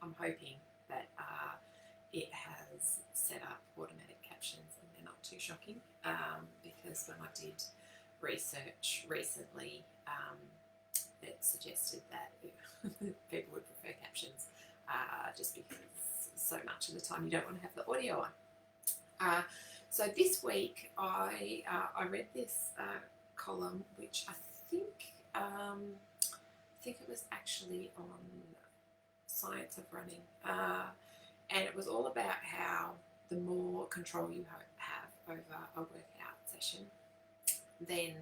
I'm hoping that it has set up automatic captions and they're not too shocking, because when I did research recently, it suggested that people would prefer captions, just because so much of the time you don't want to have the audio on. So this week I read this column, which I think it was actually on Science of Running, and it was all about how the more control you have over a workout session, then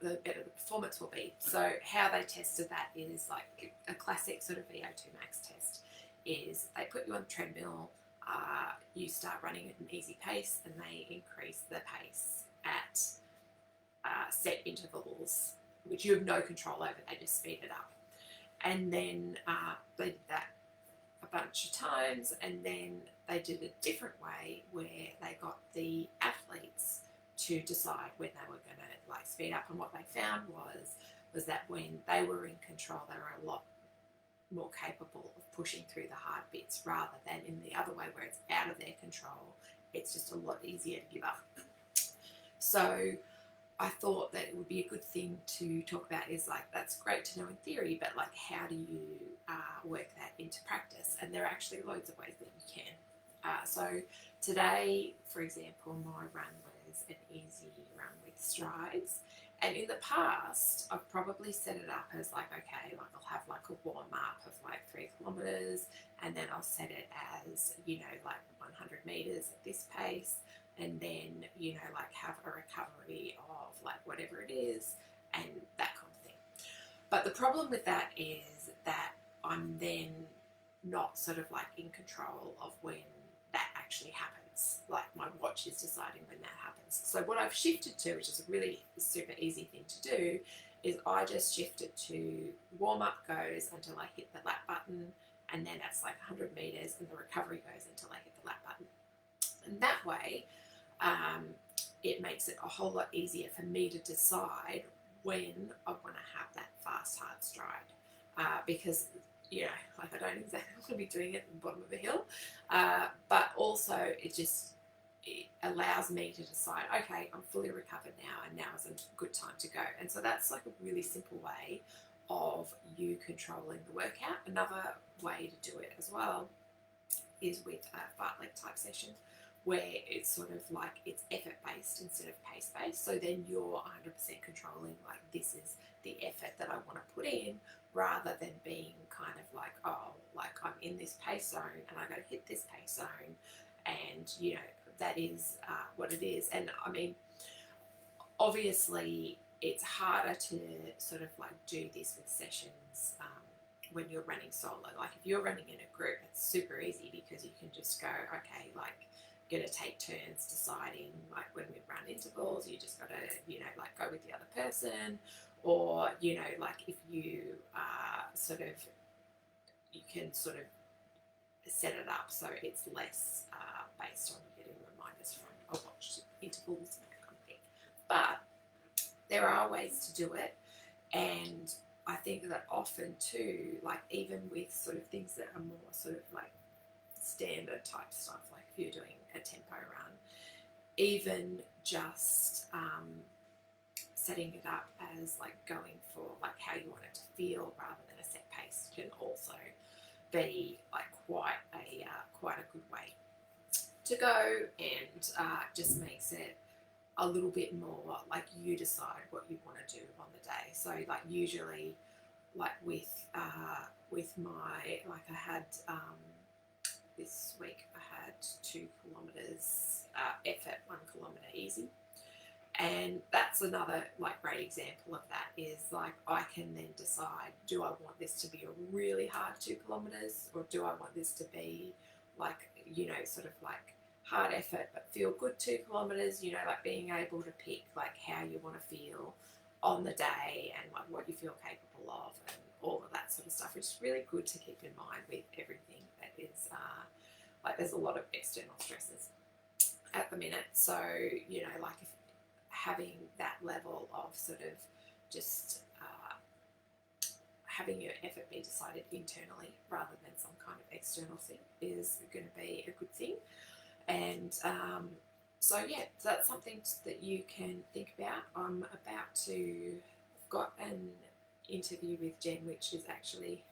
the better the performance will be. So how they tested that is like a classic sort of VO2 max test is they put you on the treadmill, you start running at an easy pace, and they increase the pace at set intervals, which you have no control over. They just speed it up. And then they did that a bunch of times, and then they did a different way where they got the athletes to decide when they were going to like speed up. And what they found was that when they were in control, they were a lot more capable of pushing through the hard bits, rather than in the other way where it's out of their control. It's just a lot easier to give up. So I thought that it would be a good thing to talk about is like, that's great to know in theory, but like how do you work that into practice? And there are actually loads of ways that you can. So today, for example, my run was an easy run with strides. And in the past, I've probably set it up as like, okay, like I'll have like a warm up of like 3 kilometers, and then I'll set it as, you know, like 100 meters at this pace, and then, you know, like have a recovery of like whatever it is, and that kind of thing. But the problem with that is that I'm then not sort of like in control of when that actually happens. Like my watch is deciding when that happens. So what I've shifted to, which is a really super easy thing to do, is I just shifted to warm up goes until I hit the lap button, and then that's like 100 meters, and the recovery goes until I hit the lap button. And that way, it makes it a whole lot easier for me to decide when I want to have that fast, hard stride, because, you know, like I don't exactly want to be doing it at the bottom of a hill, but also it allows me to decide, okay, I'm fully recovered now, and now is a good time to go. And so that's like a really simple way of you controlling the workout. Another way to do it as well is with a fartlek type session, where it's sort of like it's effort based instead of pace based. So then you're 100% controlling, like, this is the effort that I want to put in, rather than being kind of like, oh, like I'm in this pace zone and I got to hit this pace zone, and, you know, that is what it is. And I mean, obviously it's harder to sort of like do this with sessions when you're running solo. Like if you're running in a group, it's super easy because you can just go, okay, like, going to take turns deciding, like when we run intervals, you just got to, you know, like go with the other person, or, you know, like if you you can sort of set it up so it's less based on getting reminders from a watch intervals and that kind of thing. But there are ways to do it, and I think that often too, like even with sort of things that are more sort of like standard type stuff, like if you're doing a tempo run, even just setting it up as like going for like how you want it to feel rather than a set pace can also be like quite a good way to go, and just makes it a little bit more like you decide what you want to do on the day. So like usually, like with my, like I had this week I had 2 kilometers effort, 1 kilometer easy, and that's another like great example of that. Is like I can then decide, do I want this to be a really hard 2 kilometers, or do I want this to be like, you know, sort of like hard effort but feel good 2 kilometers, you know, like being able to pick like how you want to feel on the day, and like what you feel capable of, and all of that sort of stuff, which is really good to keep in mind with everything that is like there's a lot of external stresses at the minute. So, you know, like if having that level of sort of just having your effort be decided internally rather than some kind of external thing is going to be a good thing. And so that's something that you can think about. I'm about to got an interview with Jen, which is actually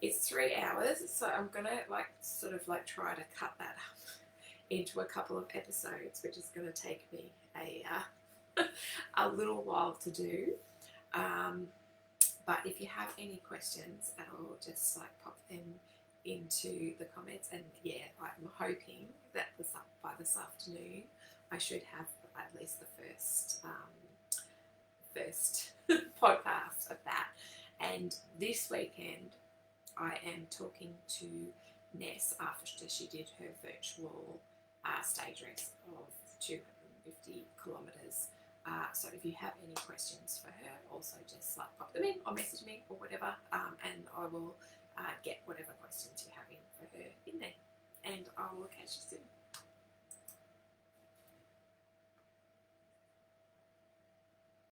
it's 3 hours, so I'm gonna sort of try to cut that up into a couple of episodes, which is going to take me a little while to do. But if you have any questions at all, just pop them into the comments. And I'm hoping that by this afternoon I should have at least the first podcast of that. And this weekend I am talking to Ness after she did her virtual stage race of 250 kilometres. So if you have any questions for her, also just pop them in or message me or whatever, and I will get whatever questions you have in for her in there. And I will catch you soon.